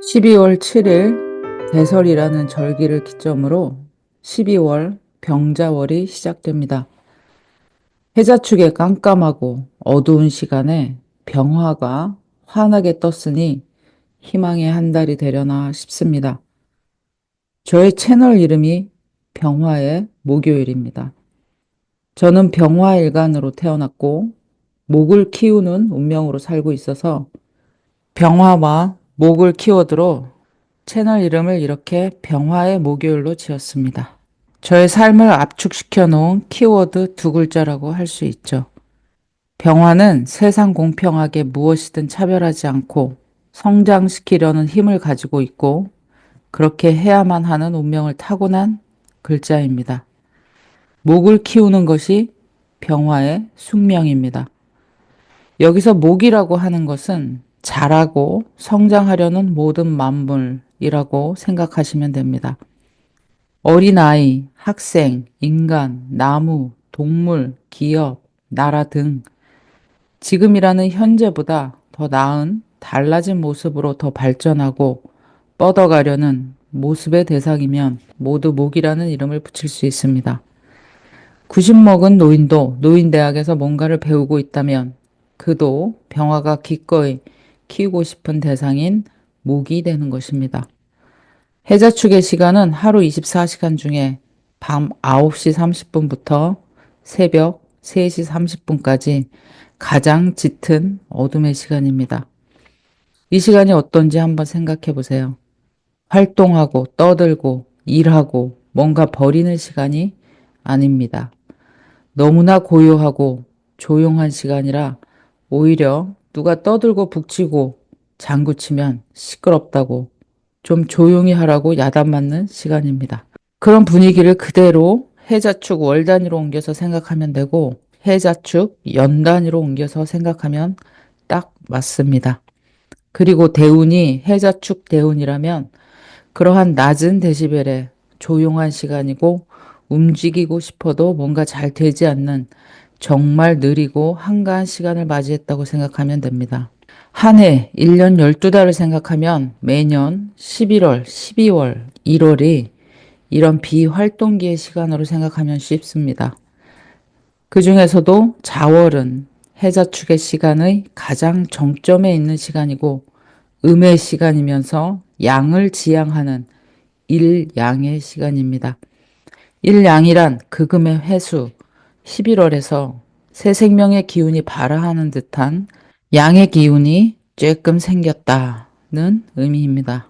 12월 7일 대설이라는 절기를 기점으로 12월 병자월이 시작됩니다. 해자축의 깜깜하고 어두운 시간에 병화가 환하게 떴으니 희망의 한 달이 되려나 싶습니다. 저의 채널 이름이 병화의 목요일입니다. 저는 병화일간으로 태어났고 목을 키우는 운명으로 살고 있어서 병화와 목을 키워드로 채널 이름을 이렇게 병화의 목요일로 지었습니다. 저의 삶을 압축시켜 놓은 키워드 두 글자라고 할 수 있죠. 병화는 세상 공평하게 무엇이든 차별하지 않고 성장시키려는 힘을 가지고 있고 그렇게 해야만 하는 운명을 타고난 글자입니다. 목을 키우는 것이 병화의 숙명입니다. 여기서 목이라고 하는 것은 자라고 성장하려는 모든 만물이라고 생각하시면 됩니다. 어린아이, 학생, 인간, 나무, 동물, 기업, 나라 등 지금이라는 현재보다 더 나은 달라진 모습으로 더 발전하고 뻗어가려는 모습의 대상이면 모두 목이라는 이름을 붙일 수 있습니다. 90먹은 노인도 노인대학에서 뭔가를 배우고 있다면 그도 병화가 기꺼이 키우고 싶은 대상인 목이 되는 것입니다. 해자축의 시간은 하루 24시간 중에 밤 9시 30분부터 새벽 3시 30분까지 가장 짙은 어둠의 시간입니다. 이 시간이 어떤지 한번 생각해 보세요. 활동하고 떠들고 일하고 뭔가 버리는 시간이 아닙니다. 너무나 고요하고 조용한 시간이라 오히려 누가 떠들고 북치고 장구치면 시끄럽다고 좀 조용히 하라고 야단 맞는 시간입니다. 그런 분위기를 그대로 해자축 월 단위로 옮겨서 생각하면 되고 해자축 연 단위로 옮겨서 생각하면 딱 맞습니다. 그리고 대운이 해자축 대운이라면 그러한 낮은 데시벨의 조용한 시간이고 움직이고 싶어도 뭔가 잘 되지 않는 정말 느리고 한가한 시간을 맞이했다고 생각하면 됩니다. 한 해, 1년 12달을 생각하면 매년 11월, 12월, 1월이 이런 비활동기의 시간으로 생각하면 쉽습니다. 그 중에서도 자월은 해자축의 시간의 가장 정점에 있는 시간이고 음의 시간이면서 양을 지향하는 일양의 시간입니다. 일양이란 극음의 회수, 11월에서 새 생명의 기운이 발화하는 듯한 양의 기운이 쬐끔 생겼다는 의미입니다.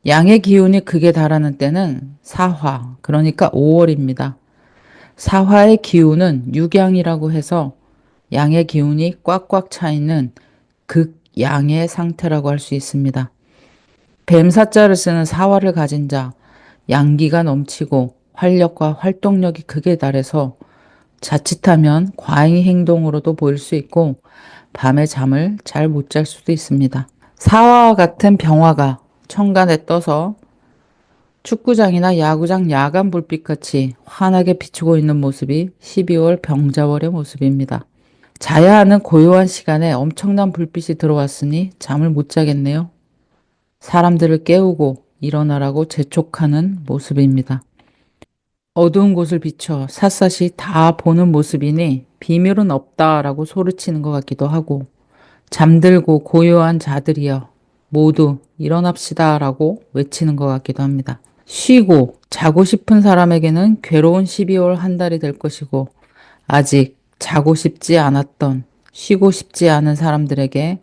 양의 기운이 극에 달하는 때는 사화, 그러니까 5월입니다. 사화의 기운은 육양이라고 해서 양의 기운이 꽉꽉 차 있는 극양의 상태라고 할 수 있습니다. 뱀사자를 쓰는 사화를 가진 자, 양기가 넘치고 활력과 활동력이 극에 달해서 자칫하면 과잉 행동으로도 보일 수 있고 밤에 잠을 잘 못 잘 수도 있습니다. 사화와 같은 병화가 천간에 떠서 축구장이나 야구장 야간 불빛같이 환하게 비추고 있는 모습이 12월 병자월의 모습입니다. 자야 하는 고요한 시간에 엄청난 불빛이 들어왔으니 잠을 못 자겠네요. 사람들을 깨우고 일어나라고 재촉하는 모습입니다. 어두운 곳을 비춰 샅샅이 다 보는 모습이니 비밀은 없다라고 소리치는 것 같기도 하고 잠들고 고요한 자들이여 모두 일어납시다라고 외치는 것 같기도 합니다. 쉬고 자고 싶은 사람에게는 괴로운 12월 한 달이 될 것이고 아직 자고 싶지 않았던 쉬고 싶지 않은 사람들에게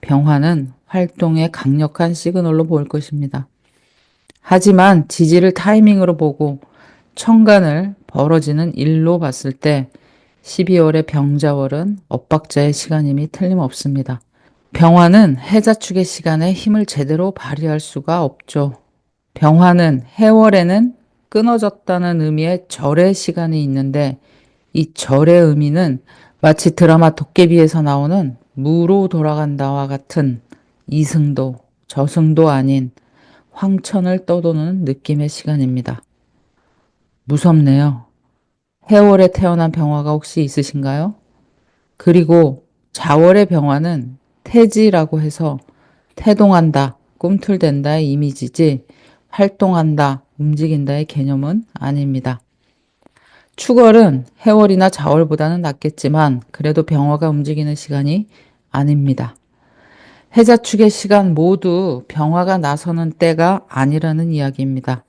병화는 활동의 강력한 시그널로 보일 것입니다. 하지만 지지를 타이밍으로 보고 천간을 벌어지는 일로 봤을 때 12월의 병자월은 엇박자의 시간임이 틀림없습니다. 병화는 해자축의 시간에 힘을 제대로 발휘할 수가 없죠. 병화는 해월에는 끊어졌다는 의미의 절의 시간이 있는데 이 절의 의미는 마치 드라마 도깨비에서 나오는 무로 돌아간다와 같은 이승도 저승도 아닌 황천을 떠도는 느낌의 시간입니다. 무섭네요. 해월에 태어난 병화가 혹시 있으신가요? 그리고 자월의 병화는 태지라고 해서 태동한다, 꿈틀댄다의 이미지지 활동한다, 움직인다의 개념은 아닙니다. 축월은 해월이나 자월보다는 낫겠지만 그래도 병화가 움직이는 시간이 아닙니다. 해자축의 시간 모두 병화가 나서는 때가 아니라는 이야기입니다.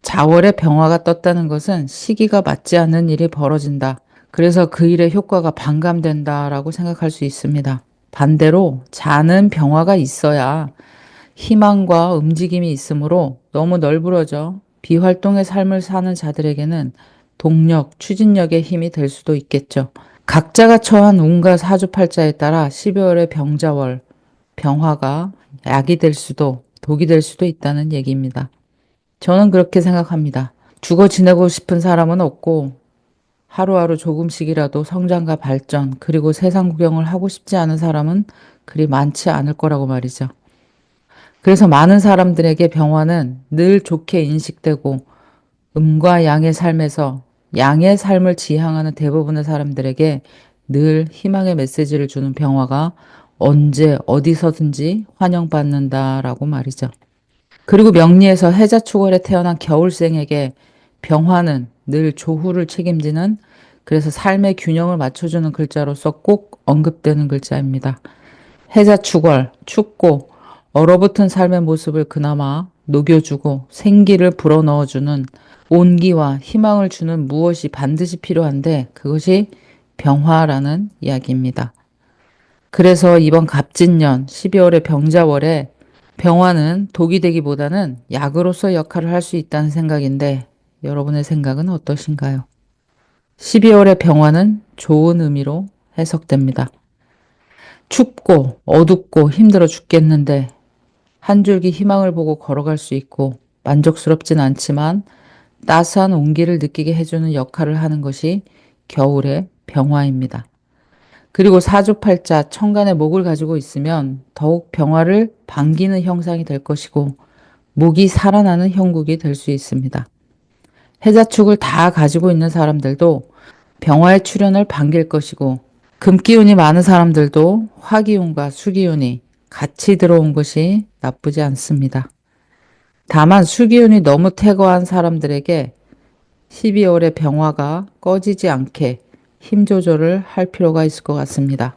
자월에 병화가 떴다는 것은 시기가 맞지 않는 일이 벌어진다. 그래서 그 일의 효과가 반감된다라고 생각할 수 있습니다. 반대로 자는 병화가 있어야 희망과 움직임이 있으므로 너무 널브러져 비활동의 삶을 사는 자들에게는 동력, 추진력의 힘이 될 수도 있겠죠. 각자가 처한 운과 사주팔자에 따라 12월의 병자월, 병화가 약이 될 수도 독이 될 수도 있다는 얘기입니다. 저는 그렇게 생각합니다. 죽어 지내고 싶은 사람은 없고 하루하루 조금씩이라도 성장과 발전 그리고 세상 구경을 하고 싶지 않은 사람은 그리 많지 않을 거라고 말이죠. 그래서 많은 사람들에게 병화는 늘 좋게 인식되고 음과 양의 삶에서 양의 삶을 지향하는 대부분의 사람들에게 늘 희망의 메시지를 주는 병화가 언제 어디서든지 환영받는다라고 말이죠. 그리고 명리에서 해자축월에 태어난 겨울생에게 병화는 늘 조후를 책임지는 그래서 삶의 균형을 맞춰주는 글자로서 꼭 언급되는 글자입니다. 해자축월, 춥고 얼어붙은 삶의 모습을 그나마 녹여주고 생기를 불어넣어주는 온기와 희망을 주는 무엇이 반드시 필요한데 그것이 병화라는 이야기입니다. 그래서 이번 갑진년 12월의 병자월에 병화는 독이 되기보다는 약으로서 역할을 할 수 있다는 생각인데 여러분의 생각은 어떠신가요? 12월의 병화는 좋은 의미로 해석됩니다. 춥고 어둡고 힘들어 죽겠는데 한 줄기 희망을 보고 걸어갈 수 있고 만족스럽진 않지만 따스한 온기를 느끼게 해주는 역할을 하는 것이 겨울의 병화입니다. 그리고 사주팔자 천간의 목을 가지고 있으면 더욱 병화를 반기는 형상이 될 것이고 목이 살아나는 형국이 될 수 있습니다. 해자축을 다 가지고 있는 사람들도 병화의 출현을 반길 것이고 금기운이 많은 사람들도 화기운과 수기운이 같이 들어온 것이 나쁘지 않습니다. 다만 수기운이 너무 태거한 사람들에게 12월의 병화가 꺼지지 않게 힘 조절을 할 필요가 있을 것 같습니다.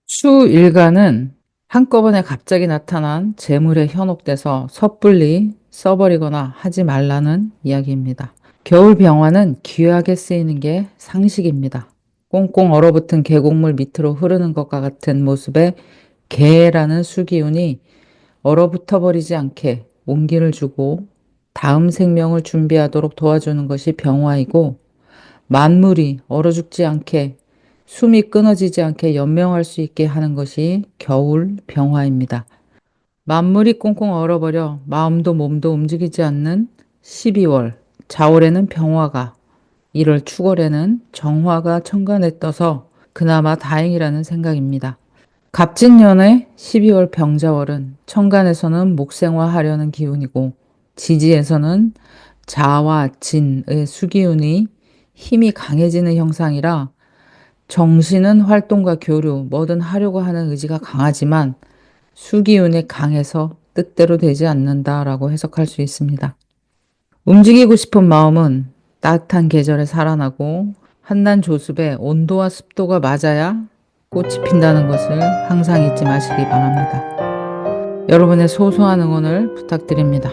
수일간은 한꺼번에 갑자기 나타난 재물에 현혹돼서 섣불리 써버리거나 하지 말라는 이야기입니다. 겨울 병화는 귀하게 쓰이는 게 상식입니다. 꽁꽁 얼어붙은 계곡물 밑으로 흐르는 것과 같은 모습의 개라는 수기운이 얼어붙어 버리지 않게 온기를 주고 다음 생명을 준비하도록 도와주는 것이 병화이고 만물이 얼어 죽지 않게 숨이 끊어지지 않게 연명할 수 있게 하는 것이 겨울 병화입니다. 만물이 꽁꽁 얼어버려 마음도 몸도 움직이지 않는 12월, 자월에는 병화가, 1월 축월에는 정화가 천간에 떠서 그나마 다행이라는 생각입니다. 갑진년의 12월 병자월은 천간에서는 목생화하려는 기운이고 지지에서는 자와 진의 수기운이 힘이 강해지는 형상이라 정신은 활동과 교류, 뭐든 하려고 하는 의지가 강하지만 수기운이 강해서 뜻대로 되지 않는다라고 해석할 수 있습니다. 움직이고 싶은 마음은 따뜻한 계절에 살아나고 한낮 조습에 온도와 습도가 맞아야 꽃이 핀다는 것을 항상 잊지 마시기 바랍니다. 여러분의 소소한 응원을 부탁드립니다.